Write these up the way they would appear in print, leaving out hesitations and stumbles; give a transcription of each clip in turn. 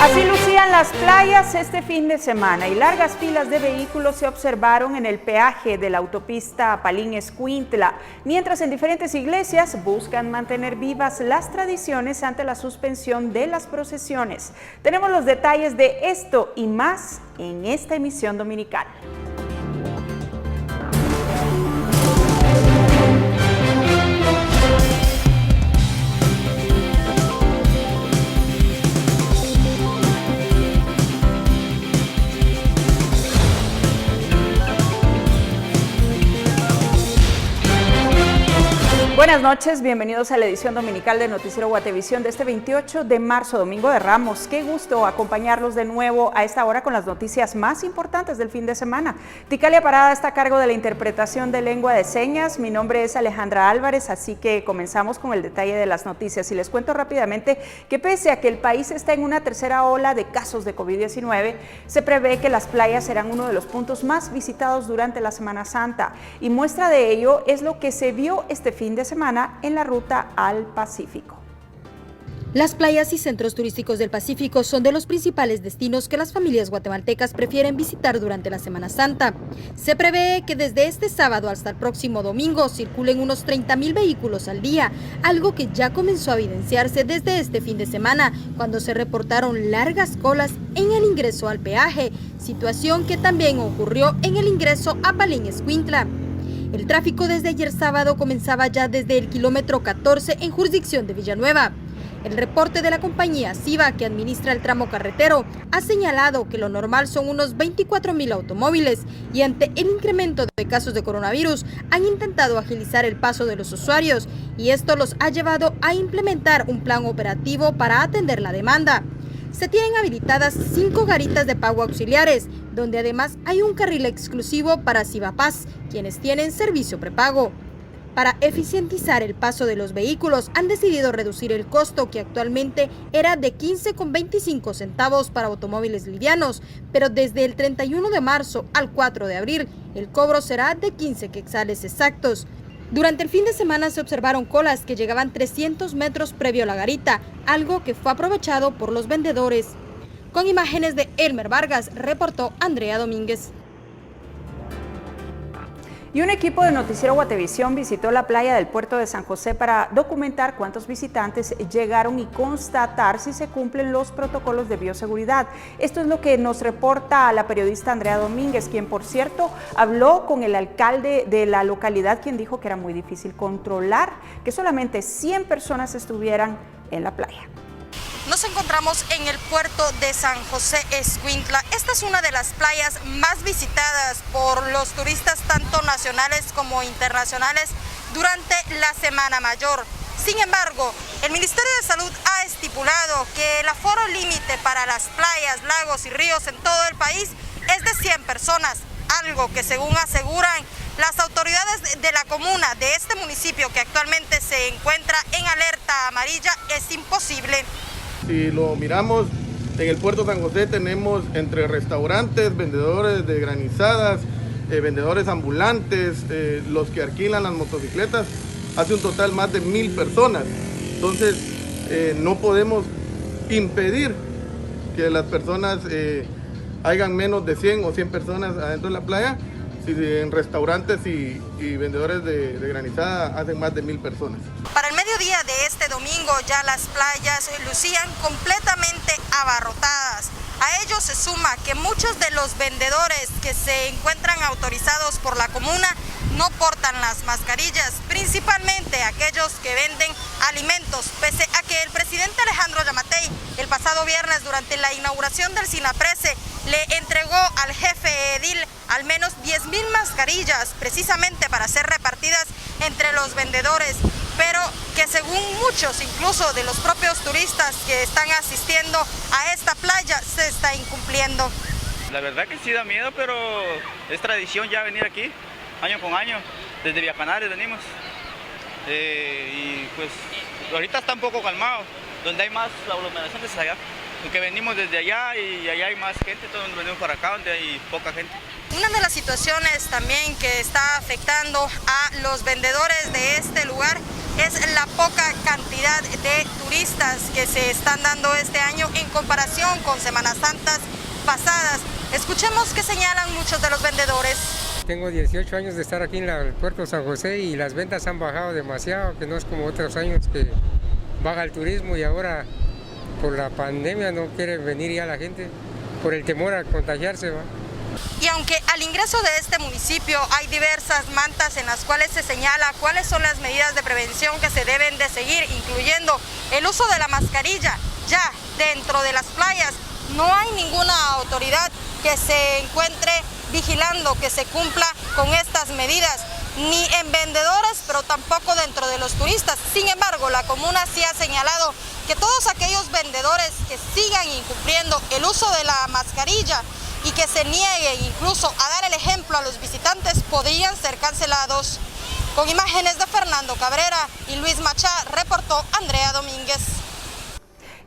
Así lucían las playas este fin de semana y largas filas de vehículos se observaron en el peaje de la autopista Palín-Escuintla, mientras en diferentes iglesias buscan mantener vivas las tradiciones ante la suspensión de las procesiones. Tenemos los detalles de esto y más en esta emisión dominical. Buenas noches, bienvenidos a la edición dominical de Noticiero Guatevisión de este 28 de marzo, Domingo de Ramos. Qué gusto acompañarlos de nuevo a esta hora con las noticias más importantes del fin de semana. Ticalia Parada está a cargo de la interpretación de lengua de señas. Mi nombre es Alejandra Álvarez, así que comenzamos con el detalle de las noticias. Y les cuento rápidamente que pese a que el país está en una tercera ola de casos de COVID-19, se prevé que las playas serán uno de los puntos más visitados durante la Semana Santa. Y muestra de ello es lo que se vio este fin de semana en la ruta al Pacífico. Las playas y centros turísticos del Pacífico son de los principales destinos que las familias guatemaltecas prefieren visitar durante la Semana Santa. Se prevé que desde este sábado hasta el próximo domingo circulen unos 30,000 vehículos al día, algo que ya comenzó a evidenciarse desde este fin de semana, cuando se reportaron largas colas en el ingreso al peaje, situación que también ocurrió en el ingreso a Palín-Escuintla. El tráfico desde ayer sábado comenzaba ya desde el kilómetro 14 en jurisdicción de Villanueva. El reporte de la compañía Siva, que administra el tramo carretero, ha señalado que lo normal son unos 24,000 automóviles y ante el incremento de casos de coronavirus han intentado agilizar el paso de los usuarios y esto los ha llevado a implementar un plan operativo para atender la demanda. Se tienen habilitadas 5 garitas de pago auxiliares, donde además hay un carril exclusivo para Sivapaz, quienes tienen servicio prepago. Para eficientizar el paso de los vehículos, han decidido reducir el costo, que actualmente era de 15,25 centavos para automóviles livianos, pero desde el 31 de marzo al 4 de abril, el cobro será de 15 quetzales exactos. Durante el fin de semana se observaron colas que llegaban 300 metros previo a la garita, algo que fue aprovechado por los vendedores. Con imágenes de Elmer Vargas, reportó Andrea Domínguez. Y un equipo de Noticiero Guatevisión visitó la playa del puerto de San José para documentar cuántos visitantes llegaron y constatar si se cumplen los protocolos de bioseguridad. Esto es lo que nos reporta la periodista Andrea Domínguez, quien por cierto habló con el alcalde de la localidad, quien dijo que era muy difícil controlar que solamente 100 personas estuvieran en la playa. Nos encontramos en el puerto de San José Escuintla. Esta es una de las playas más visitadas por los turistas, tanto nacionales como internacionales, durante la Semana Mayor. Sin embargo, el Ministerio de Salud ha estipulado que el aforo límite para las playas, lagos y ríos en todo el país es de 100 personas, algo que, según aseguran las autoridades de la comuna de este municipio, que actualmente se encuentra en alerta amarilla, es imposible. Si lo miramos, en el puerto de San José tenemos entre restaurantes, vendedores de granizadas, vendedores ambulantes, los que alquilan las motocicletas, hace un total más de 1,000 personas. Entonces no podemos impedir que las personas hayan menos de 100 o 100 personas adentro de la playa, si en restaurantes y vendedores de granizada hacen más de 1,000 personas. Para el mediodía de este domingo ya las playas lucían completamente abarrotadas. A ello se suma que muchos de los vendedores que se encuentran autorizados por la comuna no portan las mascarillas, principalmente aquellos que venden alimentos, pese a que el presidente Alejandro Yamatei el pasado viernes durante la inauguración del Sinaprese le entregó al jefe edil al menos 10,000 mascarillas precisamente para ser repartidas entre los vendedores, pero que según muchos, incluso de los propios turistas que están asistiendo a esta playa, se está incumpliendo. La verdad que sí da miedo, pero es tradición ya venir aquí, año con año, desde Villacanales venimos. Y pues ahorita está un poco calmado, donde hay más aglomeración es allá, porque venimos desde allá y allá hay más gente, entonces venimos para acá donde hay poca gente. Una de las situaciones también que está afectando a los vendedores de este lugar es la poca cantidad de turistas que se están dando este año en comparación con Semanas Santas pasadas. Escuchemos qué señalan muchos de los vendedores. Tengo 18 años de estar aquí en el puerto San José y las ventas han bajado demasiado, que no es como otros años que baja el turismo y ahora por la pandemia no quiere venir ya la gente por el temor a contagiarse, ¿va? Y aunque al ingreso de este municipio hay diversas mantas en las cuales se señala cuáles son las medidas de prevención que se deben de seguir, incluyendo el uso de la mascarilla, ya dentro de las playas no hay ninguna autoridad que se encuentre vigilando que se cumpla con estas medidas, ni en vendedores, pero tampoco dentro de los turistas. Sin embargo, la comuna sí ha señalado que todos aquellos vendedores que sigan incumpliendo el uso de la mascarilla y que se nieguen incluso a dar el ejemplo a los visitantes podrían ser cancelados. Con imágenes de Fernando Cabrera y Luis Machá, reportó Andrea Domínguez.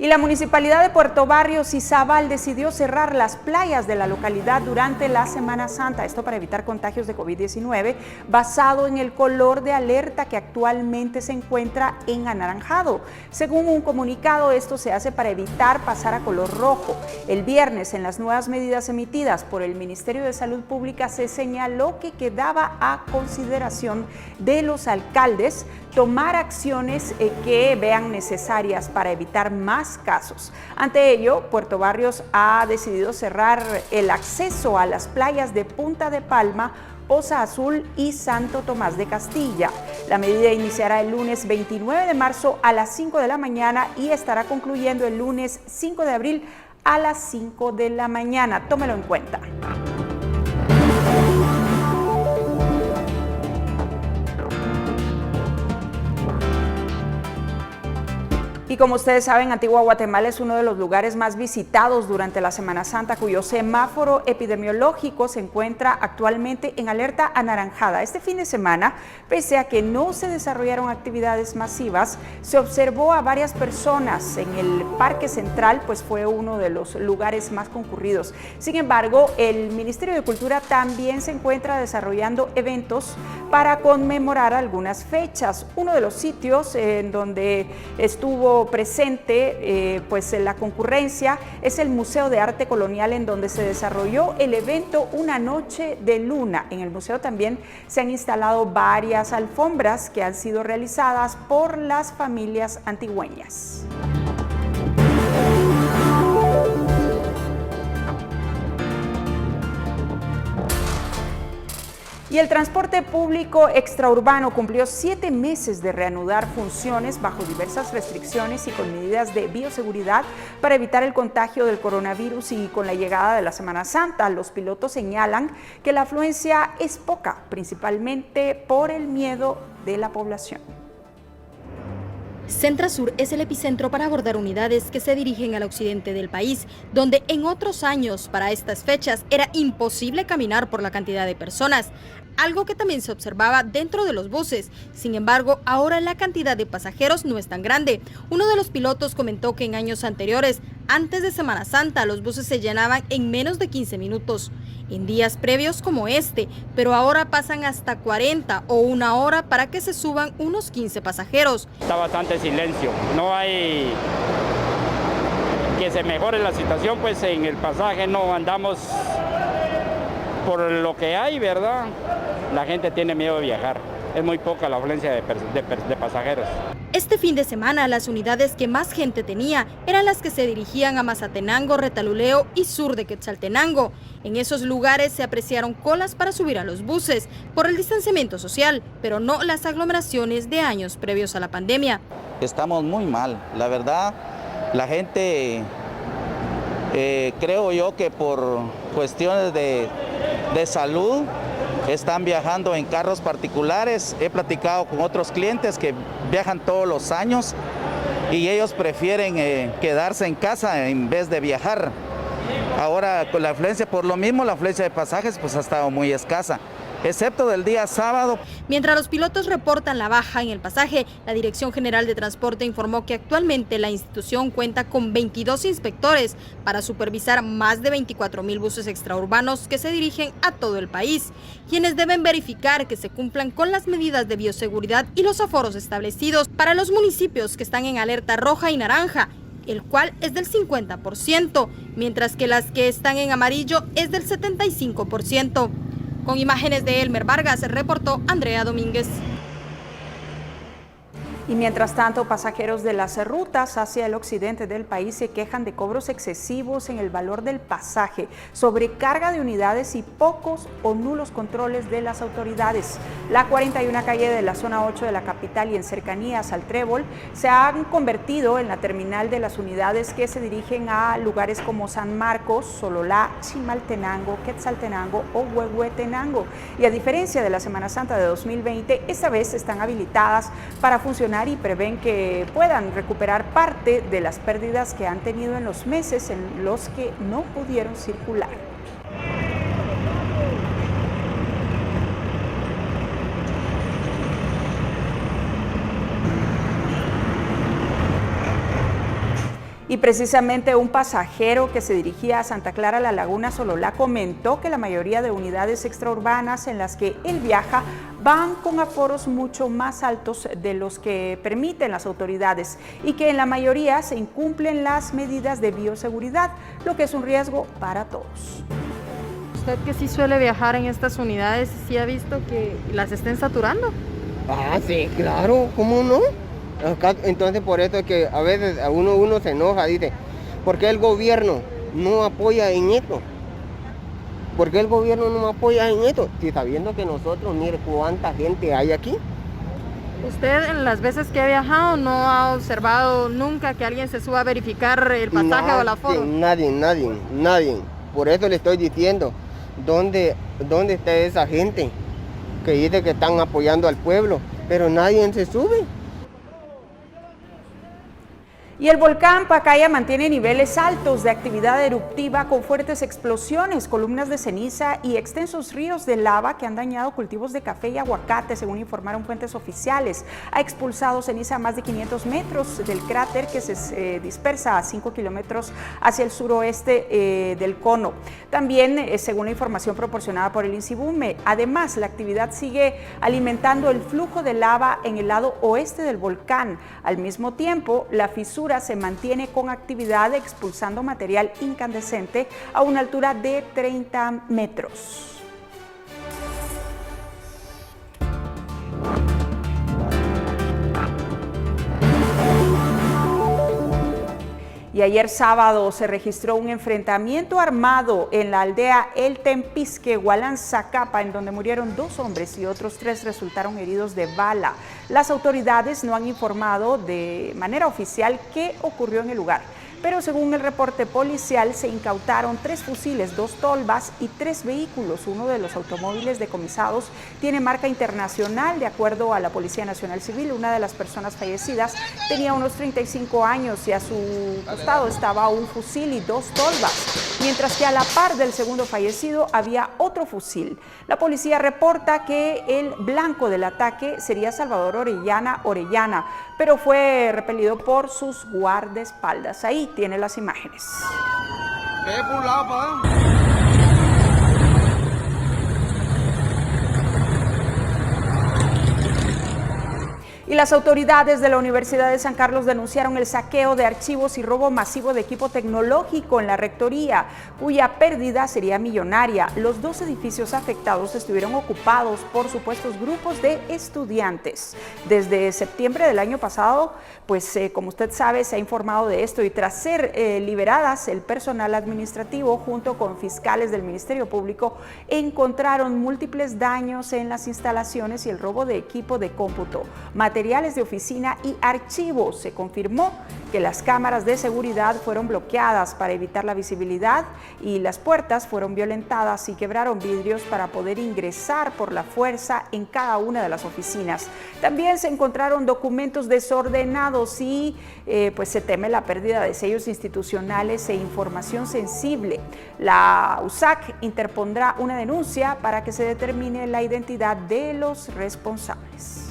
Y la Municipalidad de Puerto Barrios y Zabal decidió cerrar las playas de la localidad durante la Semana Santa, esto para evitar contagios de COVID-19, basado en el color de alerta que actualmente se encuentra en anaranjado. Según un comunicado, esto se hace para evitar pasar a color rojo. El viernes, en las nuevas medidas emitidas por el Ministerio de Salud Pública, se señaló que quedaba a consideración de los alcaldes tomar acciones que vean necesarias para evitar más casos. Ante ello, Puerto Barrios ha decidido cerrar el acceso a las playas de Punta de Palma, Poza Azul y Santo Tomás de Castilla. La medida iniciará el lunes 29 de marzo a las 5 de la mañana y estará concluyendo el lunes 5 de abril a las 5 de la mañana. Tómelo en cuenta. Y como ustedes saben, Antigua Guatemala es uno de los lugares más visitados durante la Semana Santa, cuyo semáforo epidemiológico se encuentra actualmente en alerta anaranjada. Este fin de semana, pese a que no se desarrollaron actividades masivas, se observó a varias personas en el Parque Central, pues fue uno de los lugares más concurridos. Sin embargo, el Ministerio de Cultura también se encuentra desarrollando eventos para conmemorar algunas fechas. Uno de los sitios en donde estuvo presente pues la concurrencia es el Museo de Arte Colonial, en donde se desarrolló el evento Una Noche de Luna. En el museo también se han instalado varias alfombras que han sido realizadas por las familias antigüeñas. Y el transporte público extraurbano cumplió 7 meses de reanudar funciones bajo diversas restricciones y con medidas de bioseguridad para evitar el contagio del coronavirus. Y con la llegada de la Semana Santa, los pilotos señalan que la afluencia es poca, principalmente por el miedo de la población. Centrasur es el epicentro para abordar unidades que se dirigen al occidente del país, donde en otros años, para estas fechas, era imposible caminar por la cantidad de personas, algo que también se observaba dentro de los buses. Sin embargo, ahora la cantidad de pasajeros no es tan grande. Uno de los pilotos comentó que en años anteriores, antes de Semana Santa, los buses se llenaban en menos de 15 minutos, en días previos como este, pero ahora pasan hasta 40 o una hora para que se suban unos 15 pasajeros. Está bastante silencio, no hay que se mejore la situación, pues en el pasaje no andamos por lo que hay, ¿verdad? La gente tiene miedo de viajar, es muy poca la afluencia de pasajeros. Este fin de semana, las unidades que más gente tenía eran las que se dirigían a Mazatenango, Retaluleo y sur de Quetzaltenango. En esos lugares se apreciaron colas para subir a los buses por el distanciamiento social, pero no las aglomeraciones de años previos a la pandemia. Estamos muy mal, la verdad, la gente, creo yo que por cuestiones de salud, están viajando en carros particulares. He platicado con otros clientes que viajan todos los años y ellos prefieren quedarse en casa en vez de viajar. Ahora con la afluencia, por lo mismo, la afluencia de pasajes pues ha estado muy escasa, excepto del día sábado. Mientras los pilotos reportan la baja en el pasaje, la Dirección General de Transporte informó que actualmente la institución cuenta con 22 inspectores para supervisar más de 24,000 buses extraurbanos que se dirigen a todo el país, quienes deben verificar que se cumplan con las medidas de bioseguridad y los aforos establecidos para los municipios que están en alerta roja y naranja, el cual es del 50%, mientras que las que están en amarillo es del 75%. Con imágenes de Elmer Vargas, reportó Andrea Domínguez. Y mientras tanto, pasajeros de las rutas hacia el occidente del país se quejan de cobros excesivos en el valor del pasaje, sobrecarga de unidades y pocos o nulos controles de las autoridades. La 41 calle de la zona 8 de la capital y en cercanías al Trébol se han convertido en la terminal de las unidades que se dirigen a lugares como San Marcos, Sololá, Chimaltenango, Quetzaltenango o Huehuetenango. Y a diferencia de la Semana Santa de 2020, esta vez están habilitadas para funcionar y prevén que puedan recuperar parte de las pérdidas que han tenido en los meses en los que no pudieron circular. Y precisamente un pasajero que se dirigía a Santa Clara, La Laguna, Sololá, comentó que la mayoría de unidades extraurbanas en las que él viaja van con aforos mucho más altos de los que permiten las autoridades y que en la mayoría se incumplen las medidas de bioseguridad, lo que es un riesgo para todos. Usted que sí suele viajar en estas unidades, ¿sí ha visto que las estén saturando? Ah, sí, claro, ¿cómo no? Entonces por eso es que a veces uno se enoja, dice, ¿por qué el gobierno no apoya en esto? ¿Por qué el gobierno no apoya en esto? Si sabiendo que nosotros, mire cuánta gente hay aquí. ¿Usted en las veces que ha viajado no ha observado nunca que alguien se suba a verificar el pasaje o el aforo? Nadie. Por eso le estoy diciendo, ¿dónde está esa gente que dice que están apoyando al pueblo? Pero nadie se sube. Y el volcán Pacaya mantiene niveles altos de actividad eruptiva con fuertes explosiones, columnas de ceniza y extensos ríos de lava que han dañado cultivos de café y aguacate, según informaron fuentes oficiales. Ha expulsado ceniza a más de 500 metros del cráter que se dispersa a 5 kilómetros hacia el suroeste del cono. También, según la información proporcionada por el INSIBUME, además la actividad sigue alimentando el flujo de lava en el lado oeste del volcán. Al mismo tiempo, la fisura se mantiene con actividad expulsando material incandescente a una altura de 30 metros. Y ayer sábado se registró un enfrentamiento armado en la aldea El Tempisque, Hualanzacapa, en donde murieron 2 hombres y otros 3 resultaron heridos de bala. Las autoridades no han informado de manera oficial qué ocurrió en el lugar, pero según el reporte policial se incautaron 3 fusiles, 2 tolvas y 3 vehículos. Uno de los automóviles decomisados tiene marca internacional. De acuerdo a la Policía Nacional Civil, una de las personas fallecidas tenía unos 35 años y a su costado estaba un fusil y 2 tolvas, mientras que a la par del segundo fallecido había otro fusil. La policía reporta que el blanco del ataque sería Salvador Orellana, pero fue repelido por sus guardaespaldas. Ahí tiene las imágenes. Y las autoridades de la Universidad de San Carlos denunciaron el saqueo de archivos y robo masivo de equipo tecnológico en la rectoría, cuya pérdida sería millonaria. Los 2 edificios afectados estuvieron ocupados por supuestos grupos de estudiantes. Desde septiembre del año pasado, pues como usted sabe, se ha informado de esto y tras ser liberadas, el personal administrativo junto con fiscales del Ministerio Público encontraron múltiples daños en las instalaciones y el robo de equipo de cómputo, materiales de oficina y archivos. Se confirmó que las cámaras de seguridad fueron bloqueadas para evitar la visibilidad y las puertas fueron violentadas y quebraron vidrios para poder ingresar por la fuerza en cada una de las oficinas. También se encontraron documentos desordenados y pues se teme la pérdida de sellos institucionales e información sensible. La USAC interpondrá una denuncia para que se determine la identidad de los responsables.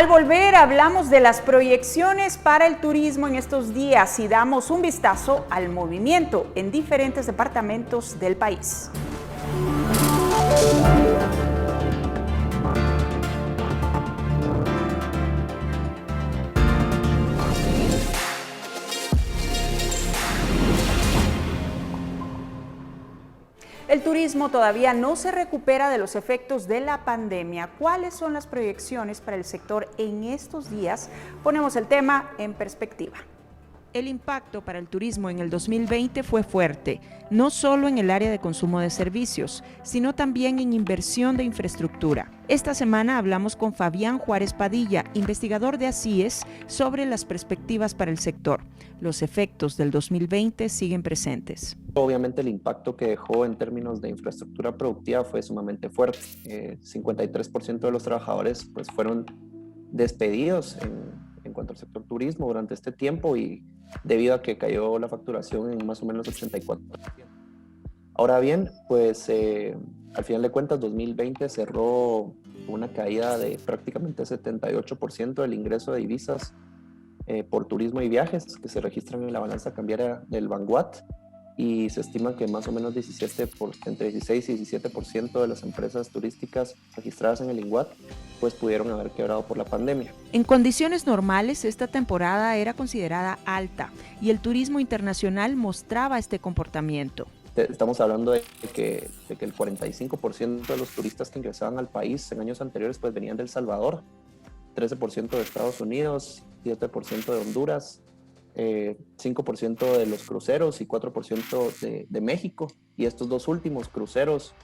Al volver hablamos de las proyecciones para el turismo en estos días y damos un vistazo al movimiento en diferentes departamentos del país. El turismo todavía no se recupera de los efectos de la pandemia. ¿Cuáles son las proyecciones para el sector en estos días? Ponemos el tema en perspectiva. El impacto para el turismo en el 2020 fue fuerte, no solo en el área de consumo de servicios, sino también en inversión de infraestructura. Esta semana hablamos con Fabián Juárez Padilla, investigador de ACIES, sobre las perspectivas para el sector. Los efectos del 2020 siguen presentes. Obviamente el impacto que dejó en términos de infraestructura productiva fue sumamente fuerte. 53% de los trabajadores pues, fueron despedidos en cuanto al sector turismo durante este tiempo y debido a que cayó la facturación en más o menos 84%. Ahora bien, pues al final de cuentas 2020 cerró una caída de prácticamente 78% del ingreso de divisas por turismo y viajes que se registran en la balanza cambiaria del Banguat y se estima que más o menos entre 16 y 17% de las empresas turísticas registradas en el INGUAT pues pudieron haber quebrado por la pandemia. En condiciones normales, esta temporada era considerada alta y el turismo internacional mostraba este comportamiento. Estamos hablando de que el 45% de los turistas que ingresaban al país en años anteriores pues venían de El Salvador, 13% de Estados Unidos, 7% de Honduras, 5% de los cruceros y 4% de México. Y estos dos últimos, cruceros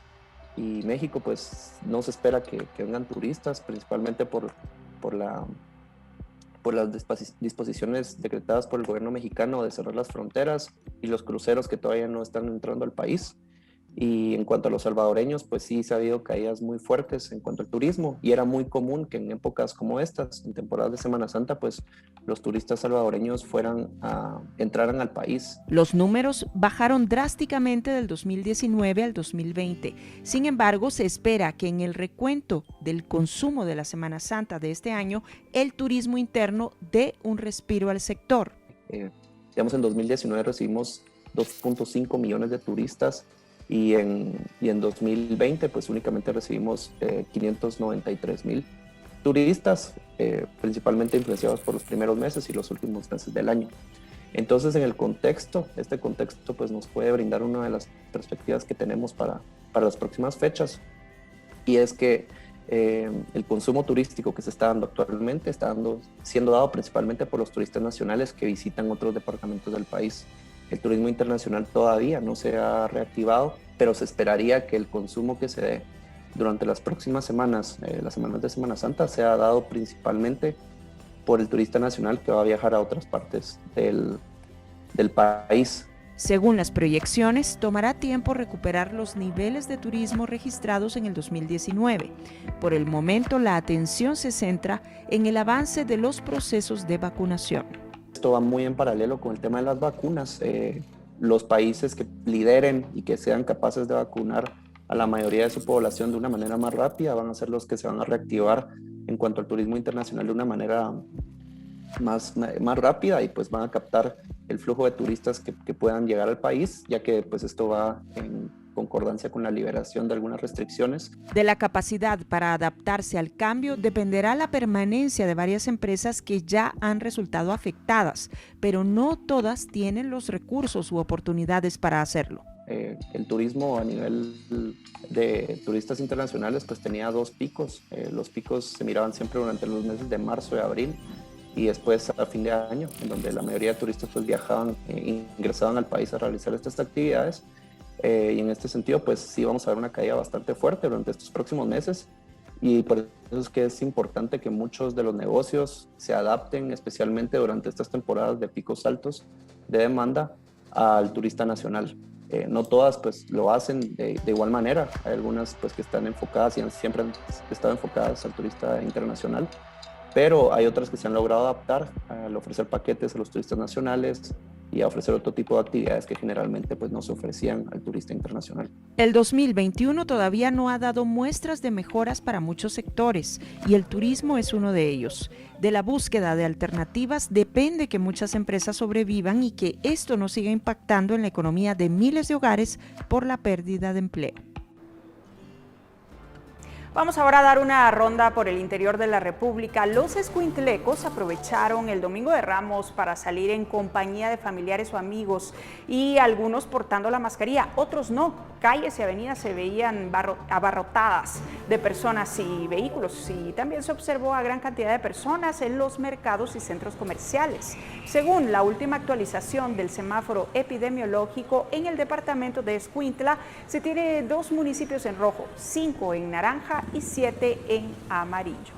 y México, pues no se espera que vengan turistas, principalmente por las disposiciones decretadas por el gobierno mexicano de cerrar las fronteras y los cruceros que todavía no están entrando al país. Y en cuanto a los salvadoreños, pues sí se ha habido caídas muy fuertes en cuanto al turismo y era muy común que en épocas como estas, en temporadas de Semana Santa, pues los turistas salvadoreños entraran al país. Los números bajaron drásticamente del 2019 al 2020. Sin embargo, se espera que en el recuento del consumo de la Semana Santa de este año, el turismo interno dé un respiro al sector. Digamos, en 2019 recibimos 2.5 millones de turistas y en 2020 pues únicamente recibimos 593,000 turistas, principalmente influenciados por los primeros meses y los últimos meses del año. Entonces este contexto pues nos puede brindar una de las perspectivas que tenemos para las próximas fechas, y es que el consumo turístico que se está dando actualmente siendo dado principalmente por los turistas nacionales que visitan otros departamentos del país. El turismo internacional todavía no se ha reactivado, pero se esperaría que el consumo que se dé durante las próximas semanas, las semanas de Semana Santa, sea dado principalmente por el turista nacional que va a viajar a otras partes del país. Según las proyecciones, tomará tiempo recuperar los niveles de turismo registrados en el 2019. Por el momento, la atención se centra en el avance de los procesos de vacunación. Esto va muy en paralelo con el tema de las vacunas. Los países que lideren y que sean capaces de vacunar a la mayoría de su población de una manera más rápida van a ser los que se van a reactivar en cuanto al turismo internacional de una manera más rápida, y pues van a captar el flujo de turistas que puedan llegar al país, ya que pues esto va en concordancia con la liberación de algunas restricciones. De la capacidad para adaptarse al cambio dependerá la permanencia de varias empresas que ya han resultado afectadas, pero no todas tienen los recursos u oportunidades para hacerlo. El turismo a nivel de turistas internacionales pues tenía dos picos. Los picos se miraban siempre durante los meses de marzo y abril, y después a fin de año, en donde la mayoría de turistas pues viajaban, ingresaban al país a realizar estas actividades. Y en este sentido pues sí vamos a ver una caída bastante fuerte durante estos próximos meses, y por eso es que es importante que muchos de los negocios se adapten, especialmente durante estas temporadas de picos altos de demanda, al turista nacional. No todas pues lo hacen de igual manera. Hay algunas pues que están enfocadas y siempre han estado enfocadas al turista internacional, pero hay otras que se han logrado adaptar al ofrecer paquetes a los turistas nacionales, y a ofrecer otro tipo de actividades que generalmente pues no se ofrecían al turista internacional. El 2021 todavía no ha dado muestras de mejoras para muchos sectores y el turismo es uno de ellos. De la búsqueda de alternativas depende que muchas empresas sobrevivan y que esto no siga impactando en la economía de miles de hogares por la pérdida de empleo. Vamos ahora a dar una ronda por el interior de la República. Los escuintlecos aprovecharon el Domingo de Ramos para salir en compañía de familiares o amigos y algunos portando la mascarilla, otros no. Calles y avenidas se veían abarrotadas de personas y vehículos y también se observó a gran cantidad de personas en los mercados y centros comerciales. Según la última actualización del semáforo epidemiológico, en el departamento de Escuintla se tiene 2 municipios en rojo, 5 en naranja y 7 en amarillo.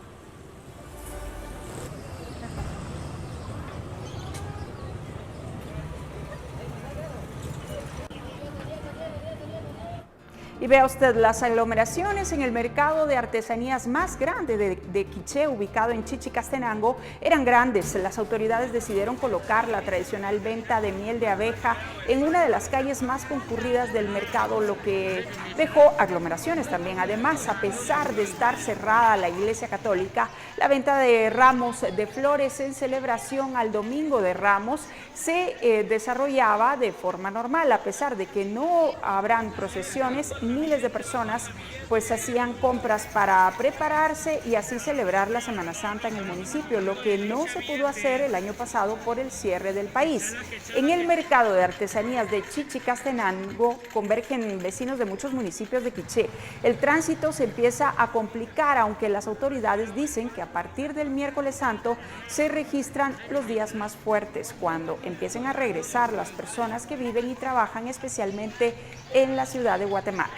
Y vea usted, las aglomeraciones en el mercado de artesanías más grande de Quiché, ubicado en Chichicastenango, eran grandes. Las autoridades decidieron colocar la tradicional venta de miel de abeja en una de las calles más concurridas del mercado, lo que dejó aglomeraciones también. Además, a pesar de estar cerrada la Iglesia Católica, la venta de ramos de flores en celebración al Domingo de Ramos se desarrollaba de forma normal. A pesar de que no habrán procesiones, miles de personas pues hacían compras para prepararse y así celebrar la Semana Santa en el municipio, lo que no se pudo hacer el año pasado por el cierre del país. En el mercado de artesanías de Chichicastenango convergen vecinos de muchos municipios de Quiché. El tránsito se empieza a complicar, aunque las autoridades dicen que a partir del miércoles santo se registran los días más fuertes, cuando empiecen a regresar las personas que viven y trabajan especialmente en la ciudad de Guatemala.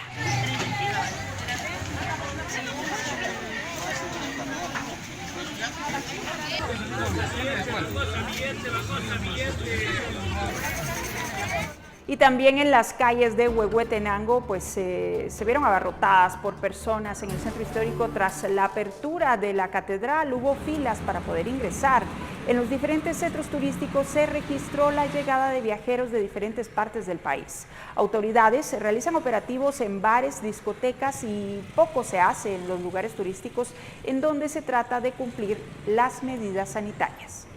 Y también en las calles de Huehuetenango pues se vieron abarrotadas por personas en el centro histórico. Tras la apertura de la catedral hubo filas para poder ingresar. En los diferentes centros turísticos se registró la llegada de viajeros de diferentes partes del país. Autoridades realizan operativos en bares, discotecas y poco se hace en los lugares turísticos en donde se trata de cumplir las medidas sanitarias.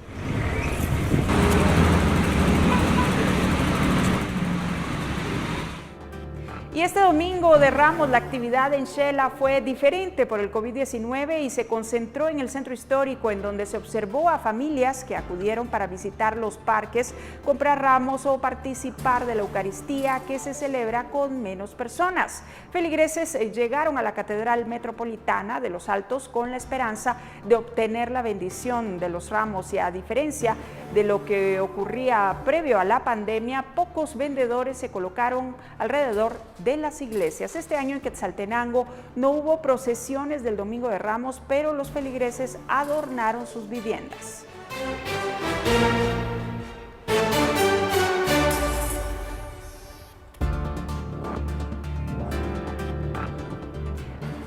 Y este Domingo de Ramos la actividad en Xela fue diferente por el COVID-19 y se concentró en el centro histórico, en donde se observó a familias que acudieron para visitar los parques, comprar ramos o participar de la Eucaristía, que se celebra con menos personas. Feligreses llegaron a la Catedral Metropolitana de Los Altos con la esperanza de obtener la bendición de los ramos y, a diferencia de lo que ocurría previo a la pandemia, pocos vendedores se colocaron alrededor de las iglesias. Este año en Quetzaltenango no hubo procesiones del Domingo de Ramos, pero los feligreses adornaron sus viviendas.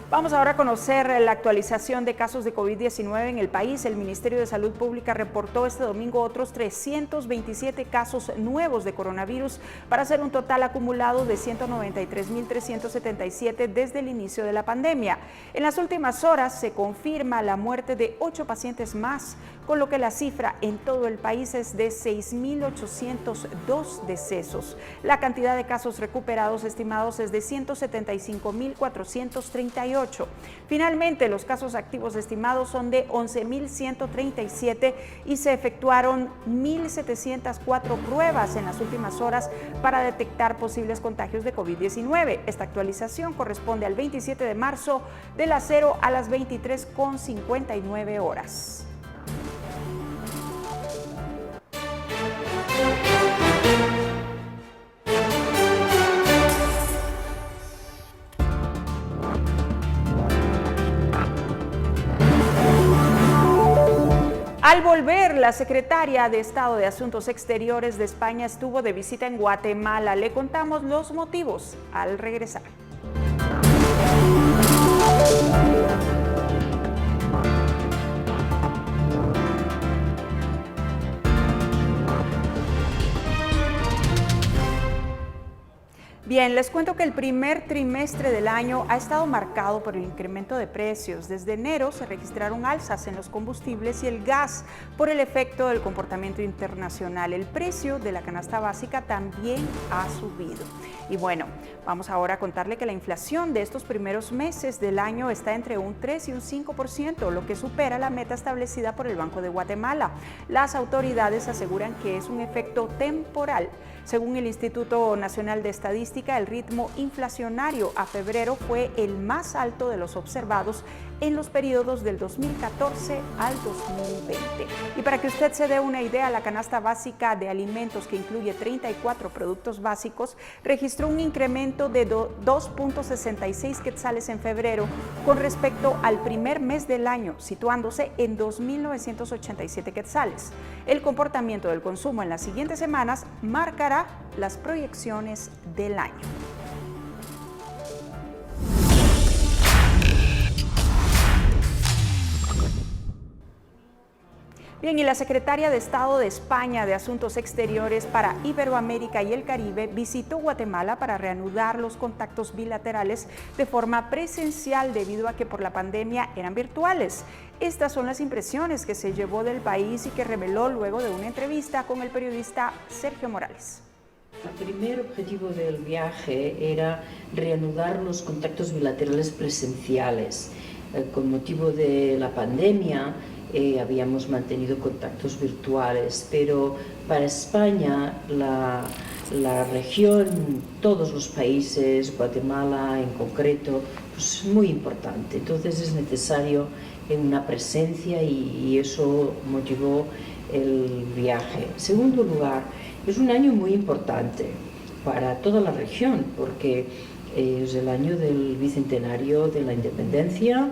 Vamos ahora a conocer la actualización de casos de COVID-19 en el país. El Ministerio de Salud Pública reportó este domingo otros 327 casos nuevos de coronavirus para hacer un total acumulado de 193.377 desde el inicio de la pandemia. En las últimas horas se confirma la muerte de 8 pacientes más, con lo que la cifra en todo el país es de 6.802 decesos. La cantidad de casos recuperados estimados es de 175.438. Finalmente, los casos activos estimados son de 11.137 y se efectuaron 1.704 pruebas en las últimas horas para detectar posibles contagios de COVID-19. Esta actualización corresponde al 27 de marzo de las 0 a las 23:59 horas. Al volver, la secretaria de Estado de Asuntos Exteriores de España estuvo de visita en Guatemala. Le contamos los motivos al regresar. Bien, les cuento que el primer trimestre del año ha estado marcado por el incremento de precios. Desde enero se registraron alzas en los combustibles y el gas por el efecto del comportamiento internacional. El precio de la canasta básica también ha subido. Y bueno, vamos ahora a contarle que la inflación de estos primeros meses del año está entre un 3 y un 5%, lo que supera la meta establecida por el Banco de Guatemala. Las autoridades aseguran que es un efecto temporal. Según el Instituto Nacional de Estadística, el ritmo inflacionario a febrero fue el más alto de los observados en los periodos del 2014 al 2020. Y para que usted se dé una idea, la canasta básica de alimentos, que incluye 34 productos básicos, registró un incremento de 2.66 quetzales en febrero con respecto al primer mes del año, situándose en 2.987 quetzales. El comportamiento del consumo en las siguientes semanas marcará las proyecciones del año. Bien, y la secretaria de Estado de España de Asuntos Exteriores para Iberoamérica y el Caribe visitó Guatemala para reanudar los contactos bilaterales de forma presencial debido a que por la pandemia eran virtuales. Estas son las impresiones que se llevó del país y que reveló luego de una entrevista con el periodista Sergio Morales. El primer objetivo del viaje era reanudar los contactos bilaterales presenciales. Con motivo de la pandemia habíamos mantenido contactos virtuales, pero para España la región, todos los países, Guatemala en concreto, pues es muy importante. Entonces es necesario una presencia y eso motivó el viaje. En segundo lugar, es un año muy importante para toda la región porque es el año del bicentenario de la independencia,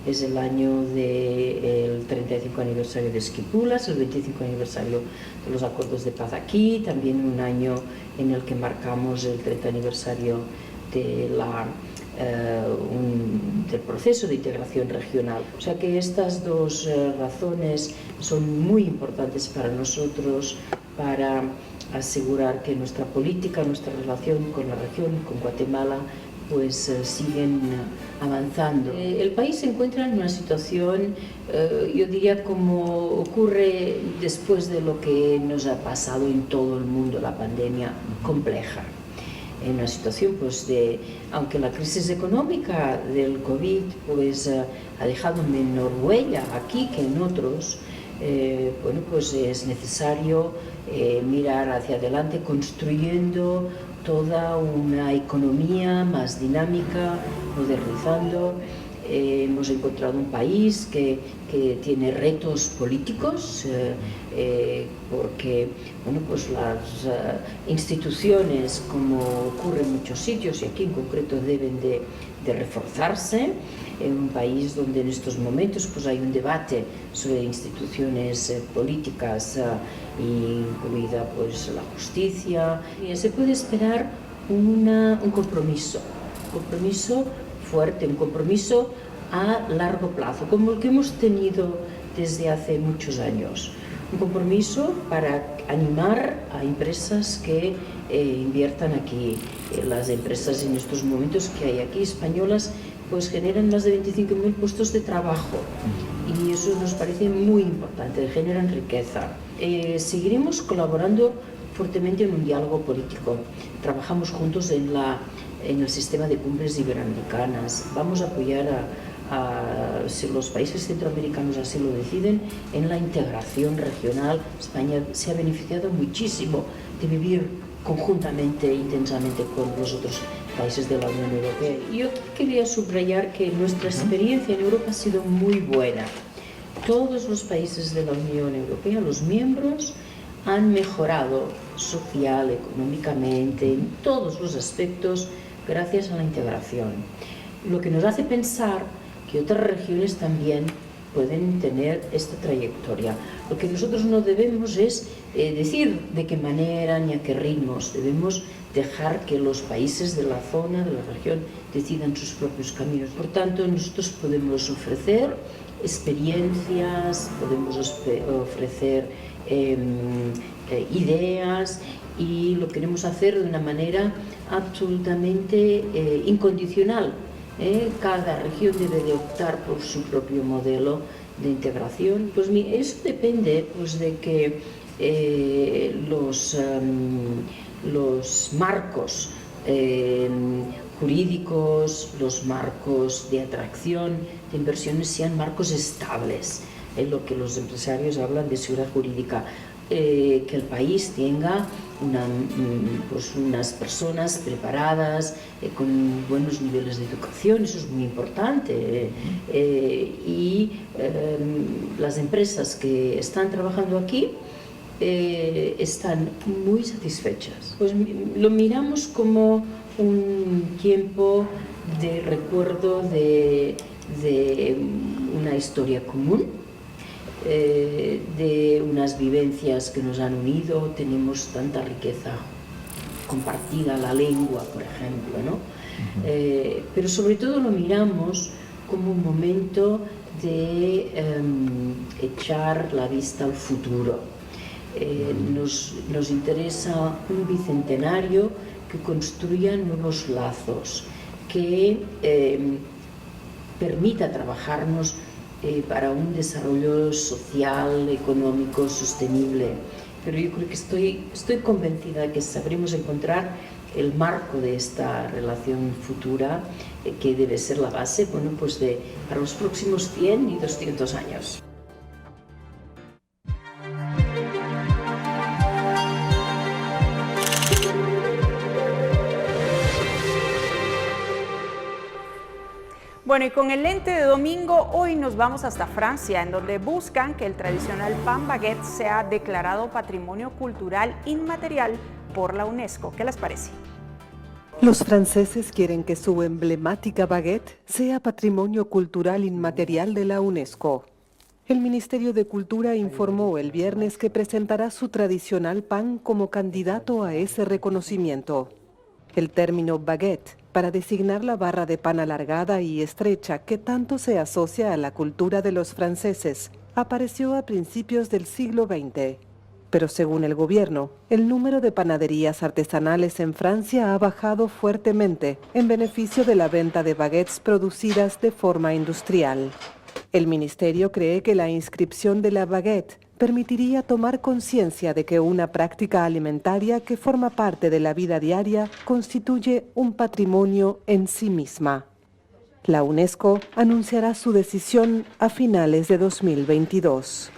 es el año del 35 aniversario de Esquipulas, el 25 aniversario de los acuerdos de paz aquí, también un año en el que marcamos el 30 aniversario de del proceso de integración regional. O sea que estas dos razones son muy importantes para nosotros para asegurar que nuestra política, nuestra relación con la región, con Guatemala, pues siguen avanzando. El país se encuentra en una situación, yo diría, como ocurre después de lo que nos ha pasado en todo el mundo, la pandemia, compleja. En una situación, pues, aunque la crisis económica del COVID pues, ha dejado menor huella aquí que en otros, bueno, pues es necesario mirar hacia adelante construyendo toda una economía más dinámica, modernizando. Hemos encontrado un país que tiene retos políticos porque bueno, pues las instituciones, como ocurre en muchos sitios y aquí en concreto, deben de reforzarse. En un país donde en estos momentos pues, hay un debate sobre instituciones políticas, incluida pues, la justicia. Y se puede esperar un compromiso fuerte, un compromiso a largo plazo, como el que hemos tenido desde hace muchos años. Un compromiso para animar a empresas que inviertan aquí. Las empresas en estos momentos que hay aquí, españolas, pues generan más de 25.000 puestos de trabajo y eso nos parece muy importante, generan riqueza. Seguiremos colaborando fuertemente en un diálogo político. Trabajamos juntos en el sistema de cumbres iberoamericanas. Vamos a apoyar si los países centroamericanos así lo deciden, en la integración regional. España se ha beneficiado muchísimo de vivir conjuntamente, intensamente con los otros países de la Unión Europea. Yo quería subrayar que nuestra experiencia en Europa ha sido muy buena. Todos los países de la Unión Europea, los miembros, han mejorado social, económicamente, en todos los aspectos, gracias a la integración. Lo que nos hace pensar que otras regiones también pueden tener esta trayectoria. Lo que nosotros no debemos es decir de qué manera ni a qué ritmos. Debemos dejar que los países de la zona, de la región, decidan sus propios caminos. Por tanto, nosotros podemos ofrecer experiencias, podemos ofrecer ideas y lo queremos hacer de una manera absolutamente incondicional. Cada región debe de optar por su propio modelo de integración. Pues eso depende pues, de que los marcos jurídicos, los marcos de atracción de inversiones sean marcos estables, en lo que los empresarios hablan de seguridad jurídica, que el país tenga unas personas preparadas, con buenos niveles de educación, eso es muy importante, y las empresas que están trabajando aquí están muy satisfechas. Pues lo miramos como un tiempo de recuerdo de una historia común, de unas vivencias que nos han unido. Tenemos tanta riqueza compartida, la lengua, por ejemplo, ¿no? Pero sobre todo lo miramos como un momento de echar la vista al futuro. Nos interesa un bicentenario que construya nuevos lazos, que permita trabajarnos para un desarrollo social, económico, sostenible. Pero yo creo que estoy convencida de que sabremos encontrar el marco de esta relación futura, que debe ser la base, bueno, pues para los próximos 100 y 200 años. Bueno, y con el lente de domingo, hoy nos vamos hasta Francia, en donde buscan que el tradicional pan baguette sea declarado Patrimonio Cultural Inmaterial por la UNESCO. ¿Qué les parece? Los franceses quieren que su emblemática baguette sea Patrimonio Cultural Inmaterial de la UNESCO. El Ministerio de Cultura informó el viernes que presentará su tradicional pan como candidato a ese reconocimiento. El término baguette, para designar la barra de pan alargada y estrecha que tanto se asocia a la cultura de los franceses, apareció a principios del siglo XX. Pero según el gobierno, el número de panaderías artesanales en Francia ha bajado fuertemente en beneficio de la venta de baguettes producidas de forma industrial. El ministerio cree que la inscripción de la baguette permitiría tomar conciencia de que una práctica alimentaria que forma parte de la vida diaria constituye un patrimonio en sí misma. La UNESCO anunciará su decisión a finales de 2022.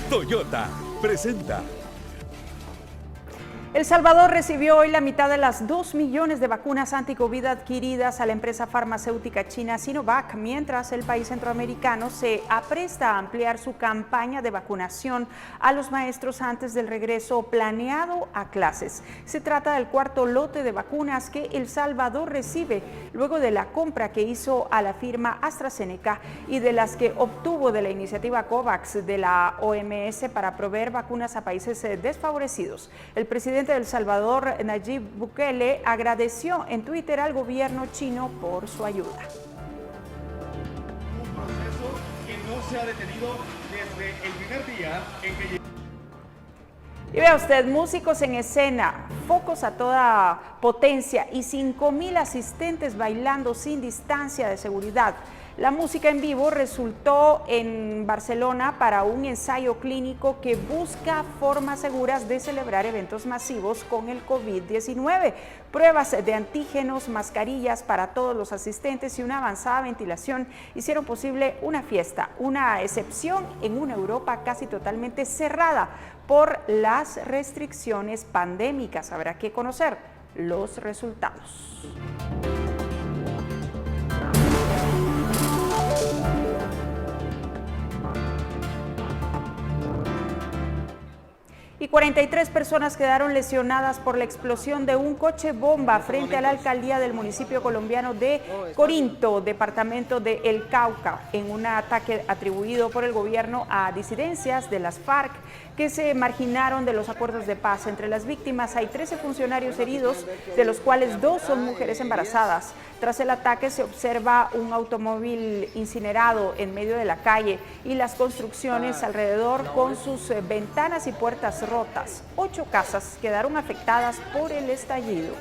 Toyota presenta. El Salvador recibió hoy la mitad de las 2 millones de vacunas anti-COVID adquiridas a la empresa farmacéutica china Sinovac, mientras el país centroamericano se apresta a ampliar su campaña de vacunación a los maestros antes del regreso planeado a clases. Se trata del cuarto lote de vacunas que El Salvador recibe luego de la compra que hizo a la firma AstraZeneca y de las que obtuvo de la iniciativa COVAX de la OMS para proveer vacunas a países desfavorecidos. El presidente de El Salvador, Nayib Bukele, agradeció en Twitter al gobierno chino por su ayuda. Un proceso que no se ha detenido desde el primer día en que llegó. Y vea usted, músicos en escena, focos a toda potencia y 5,000 asistentes bailando sin distancia de seguridad. La música en vivo resultó en Barcelona para un ensayo clínico que busca formas seguras de celebrar eventos masivos con el COVID-19. Pruebas de antígenos, mascarillas para todos los asistentes y una avanzada ventilación hicieron posible una fiesta, una excepción en una Europa casi totalmente cerrada por las restricciones pandémicas. Habrá que conocer los resultados. Y 43 personas quedaron lesionadas por la explosión de un coche bomba frente a la alcaldía del municipio colombiano de Corinto, departamento de El Cauca, en un ataque atribuido por el gobierno a disidencias de las FARC que se marginaron de los acuerdos de paz. Entre las víctimas hay 13 funcionarios heridos, de los cuales 2 son mujeres embarazadas. Tras el ataque se observa un automóvil incinerado en medio de la calle y las construcciones alrededor con sus ventanas y puertas rotas. 8 casas quedaron afectadas por el estallido.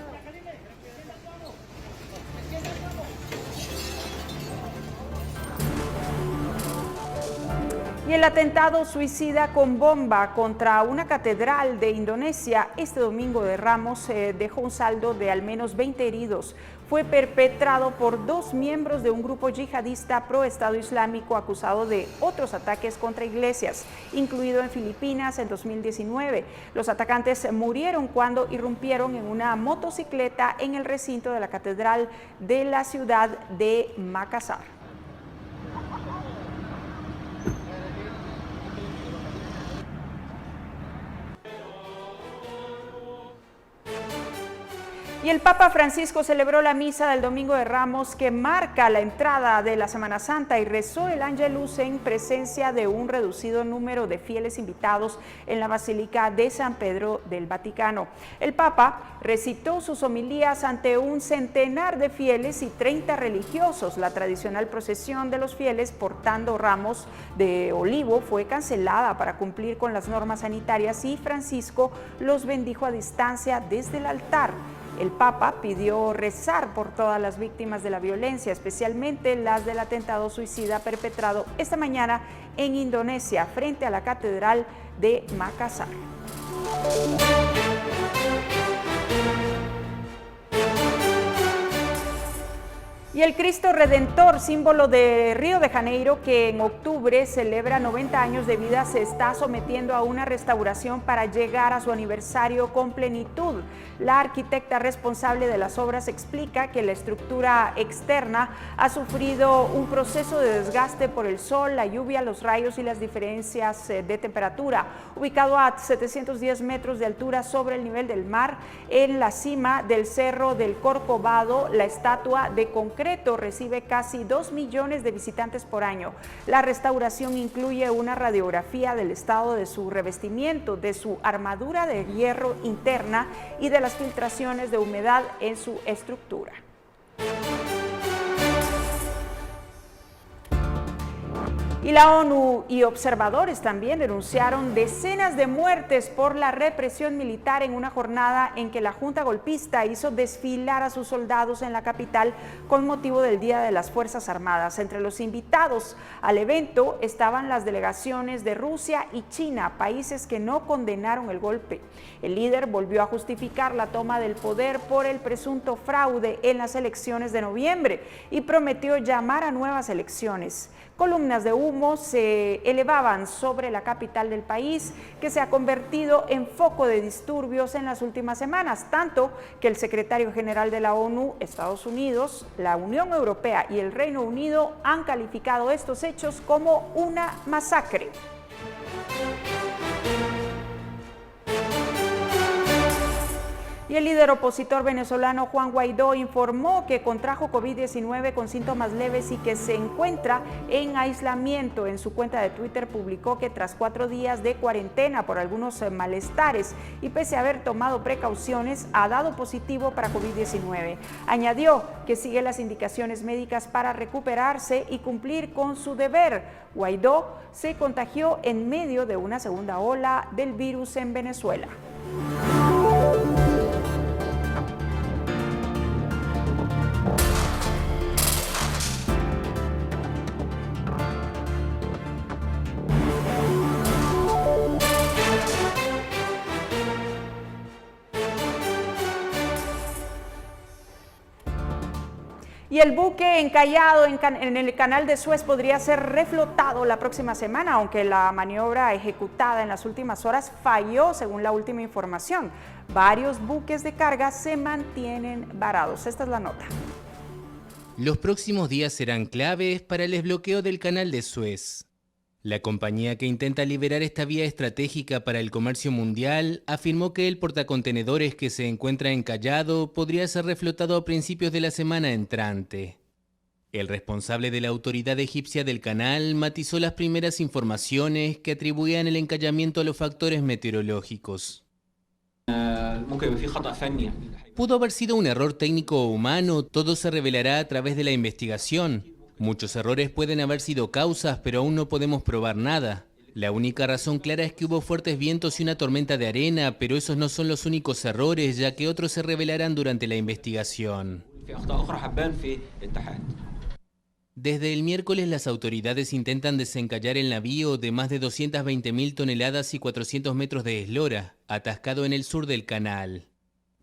Y el atentado suicida con bomba contra una catedral de Indonesia este domingo de Ramos dejó un saldo de al menos 20 heridos. Fue perpetrado por 2 miembros de un grupo yihadista pro Estado Islámico acusado de otros ataques contra iglesias, incluido en Filipinas en 2019. Los atacantes murieron cuando irrumpieron en una motocicleta en el recinto de la catedral de la ciudad de Makassar. Y el Papa Francisco celebró la misa del Domingo de Ramos que marca la entrada de la Semana Santa y rezó el Ángelus en presencia de un reducido número de fieles invitados en la Basílica de San Pedro del Vaticano. El Papa recitó sus homilías ante un centenar de fieles y 30 religiosos. La tradicional procesión de los fieles portando ramos de olivo fue cancelada para cumplir con las normas sanitarias y Francisco los bendijo a distancia desde el altar. El Papa pidió rezar por todas las víctimas de la violencia, especialmente las del atentado suicida perpetrado esta mañana en Indonesia, frente a la Catedral de Makassar. Y el Cristo Redentor, símbolo de Río de Janeiro, que en octubre celebra 90 años de vida, se está sometiendo a una restauración para llegar a su aniversario con plenitud. La arquitecta responsable de las obras explica que la estructura externa ha sufrido un proceso de desgaste por el sol, la lluvia, los rayos y las diferencias de temperatura. Ubicado a 710 metros de altura sobre el nivel del mar, en la cima del Cerro del Corcovado, la estatua de concreto recibe casi 2 millones de visitantes por año. La restauración incluye una radiografía del estado de su revestimiento, de su armadura de hierro interna y de las filtraciones de humedad en su estructura. Y la ONU y observadores también denunciaron decenas de muertes por la represión militar en una jornada en que la junta golpista hizo desfilar a sus soldados en la capital con motivo del Día de las Fuerzas Armadas. Entre los invitados al evento estaban las delegaciones de Rusia y China, países que no condenaron el golpe. El líder volvió a justificar la toma del poder por el presunto fraude en las elecciones de noviembre y prometió llamar a nuevas elecciones. Columnas de humo se elevaban sobre la capital del país, que se ha convertido en foco de disturbios en las últimas semanas, tanto que el secretario general de la ONU, Estados Unidos, la Unión Europea y el Reino Unido han calificado estos hechos como una masacre. Y el líder opositor venezolano Juan Guaidó informó que contrajo COVID-19 con síntomas leves y que se encuentra en aislamiento. En su cuenta de Twitter publicó que tras 4 días de cuarentena por algunos malestares y pese a haber tomado precauciones, ha dado positivo para COVID-19. Añadió que sigue las indicaciones médicas para recuperarse y cumplir con su deber. Guaidó se contagió en medio de una segunda ola del virus en Venezuela. Y el buque encallado en el canal de Suez podría ser reflotado la próxima semana, aunque la maniobra ejecutada en las últimas horas falló, según la última información. Varios buques de carga se mantienen varados. Esta es la nota. Los próximos días serán claves para el desbloqueo del canal de Suez. La compañía que intenta liberar esta vía estratégica para el comercio mundial afirmó que el portacontenedores que se encuentra encallado podría ser reflotado a principios de la semana entrante. El responsable de la autoridad egipcia del canal matizó las primeras informaciones que atribuían el encallamiento a los factores meteorológicos. Pudo haber sido un error técnico o humano, todo se revelará a través de la investigación. Muchos errores pueden haber sido causas, pero aún no podemos probar nada. La única razón clara es que hubo fuertes vientos y una tormenta de arena, pero esos no son los únicos errores, ya que otros se revelarán durante la investigación. Desde el miércoles las autoridades intentan desencallar el navío de más de 220.000 toneladas y 400 metros de eslora, atascado en el sur del canal.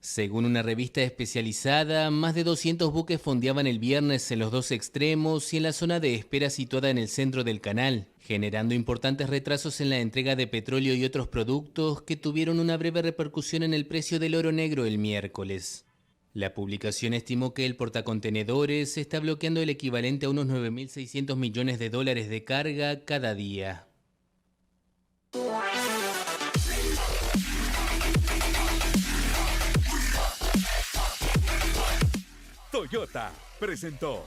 Según una revista especializada, más de 200 buques fondeaban el viernes en los dos extremos y en la zona de espera situada en el centro del canal, generando importantes retrasos en la entrega de petróleo y otros productos que tuvieron una breve repercusión en el precio del oro negro el miércoles. La publicación estimó que el portacontenedores está bloqueando el equivalente a unos 9.600 millones de dólares de carga cada día. Toyota presentó.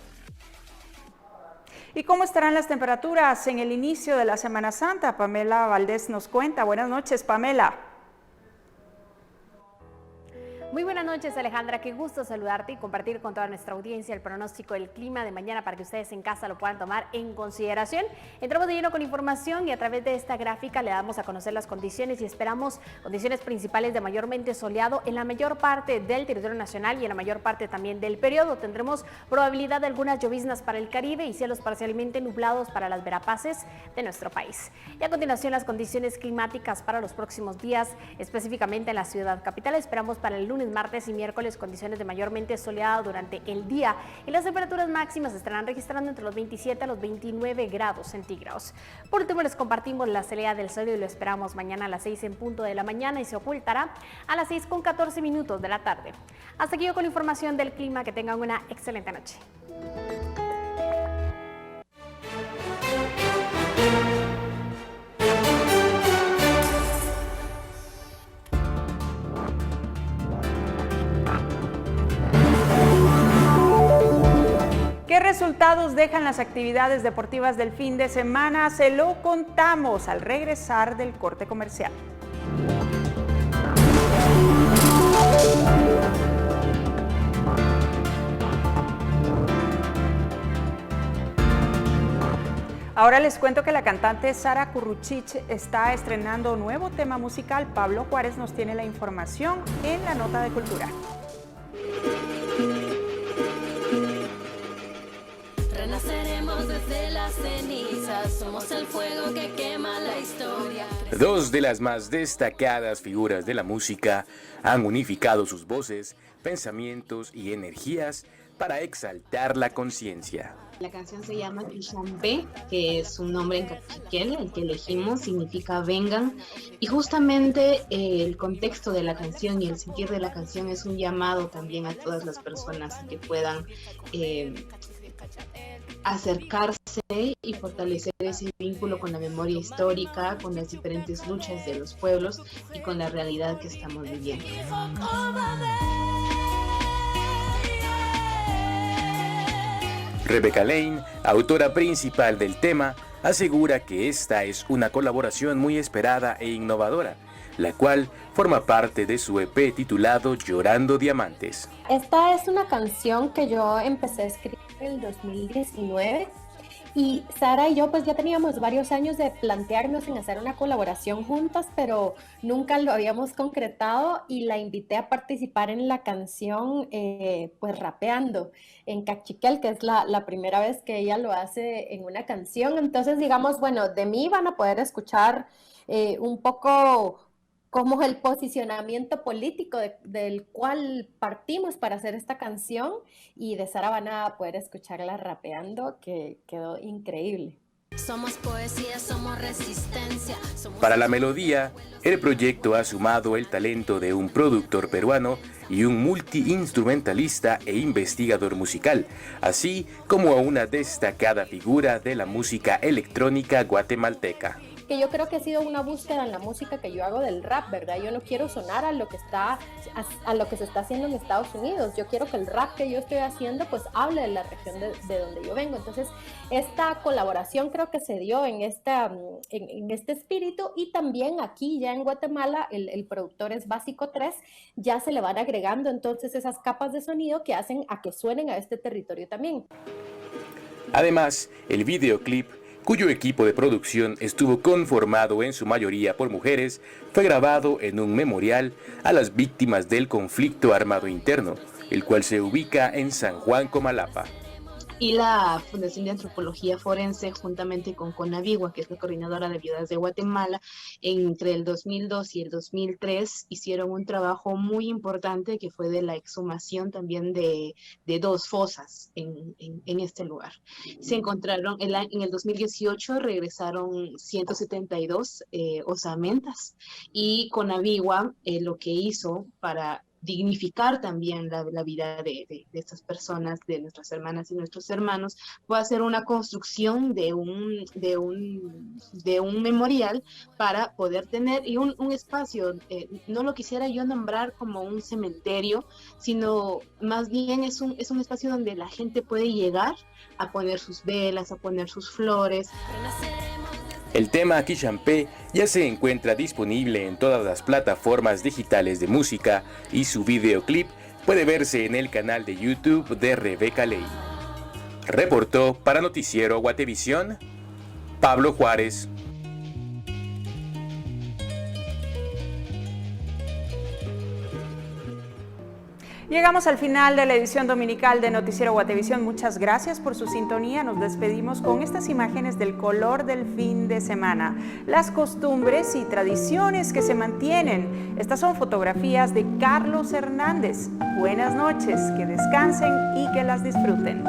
¿Y cómo estarán las temperaturas en el inicio de la Semana Santa? Pamela Valdés nos cuenta. Buenas noches, Pamela. Muy buenas noches, Alejandra, qué gusto saludarte y compartir con toda nuestra audiencia el pronóstico del clima de mañana para que ustedes en casa lo puedan tomar en consideración. Entramos de lleno con información y a través de esta gráfica le damos a conocer las condiciones y esperamos condiciones principales de mayormente soleado en la mayor parte del territorio nacional y en la mayor parte también del periodo. Tendremos probabilidad de algunas lloviznas para el Caribe y cielos parcialmente nublados para las Verapaces de nuestro país. Y a continuación las condiciones climáticas para los próximos días, específicamente en la ciudad capital. Esperamos para el lunes, martes y miércoles condiciones de mayormente soleado durante el día y las temperaturas máximas estarán registrando entre los 27 a los 29 grados centígrados. Por último les compartimos la salida del sol y lo esperamos mañana a las 6 en punto de la mañana y se ocultará a las 6:14 de la tarde. Hasta aquí yo con información del clima, que tengan una excelente noche. ¿Qué resultados dejan las actividades deportivas del fin de semana? Se lo contamos al regresar del corte comercial. Ahora les cuento que la cantante Sara Curruchich está estrenando nuevo tema musical. Pablo Juárez nos tiene la información en la nota de cultura. Renaceremos desde las cenizas, somos el fuego que quema la historia. Dos de las más destacadas figuras de la música han unificado sus voces, pensamientos y energías para exaltar la conciencia. La canción se llama Kishambe, que es un nombre en cachiquel, el que elegimos, significa vengan. Y justamente el contexto de la canción y el sentir de la canción es un llamado también a todas las personas que puedan acercarse y fortalecer ese vínculo con la memoria histórica, con las diferentes luchas de los pueblos y con la realidad que estamos viviendo. Rebecca Lane, autora principal del tema, asegura que esta es una colaboración muy esperada e innovadora, la cual forma parte de su EP titulado Llorando Diamantes. Esta es una canción que yo empecé a escribir en el 2019 y Sara y yo pues ya teníamos varios años de plantearnos en hacer una colaboración juntas, pero nunca lo habíamos concretado y la invité a participar en la canción pues rapeando en cachiquel, que es la primera vez que ella lo hace en una canción. Entonces digamos, bueno, de mí van a poder escuchar un poco como el posicionamiento político del cual partimos para hacer esta canción, y de Sara van a poder escucharla rapeando, que quedó increíble. Somos poesía, somos resistencia. Para la melodía, el proyecto ha sumado el talento de un productor peruano y un multiinstrumentalista e investigador musical, así como a una destacada figura de la música electrónica guatemalteca. que yo creo que ha sido una búsqueda en la música que yo hago del rap, ¿verdad? Yo no quiero sonar a lo que se está haciendo en Estados Unidos. Yo quiero que el rap que yo estoy haciendo pues hable de la región de donde yo vengo. Entonces esta colaboración creo que se dio en este espíritu, y también aquí ya en Guatemala el productor es Básico 3, ya se le van agregando entonces esas capas de sonido que hacen a que suenen a este territorio también. Además, el videoclip, cuyo equipo de producción estuvo conformado en su mayoría por mujeres, fue grabado en un memorial a las víctimas del conflicto armado interno, el cual se ubica en San Juan, Comalapa. Y la Fundación de Antropología Forense, juntamente con CONAVIGUA, que es la Coordinadora de Viudas de Guatemala, entre el 2002 y el 2003 hicieron un trabajo muy importante que fue de la exhumación también de 2 fosas en este lugar. Se encontraron, en el 2018 regresaron 172 osamentas, y CONAVIGUA lo que hizo para dignificar también la vida de estas personas, de nuestras hermanas y nuestros hermanos, fue hacer una construcción de un memorial para poder tener y un espacio, no lo quisiera yo nombrar como un cementerio, sino más bien es un espacio donde la gente puede llegar a poner sus velas, a poner sus flores. El tema Quichampé ya se encuentra disponible en todas las plataformas digitales de música y su videoclip puede verse en el canal de YouTube de Rebeca Ley. Reportó para Noticiero Guatevisión, Pablo Juárez. Llegamos al final de la edición dominical de Noticiero Guatevisión. Muchas gracias por su sintonía. Nos despedimos con estas imágenes del color del fin de semana, las costumbres y tradiciones que se mantienen. Estas son fotografías de Carlos Hernández. Buenas noches, que descansen y que las disfruten.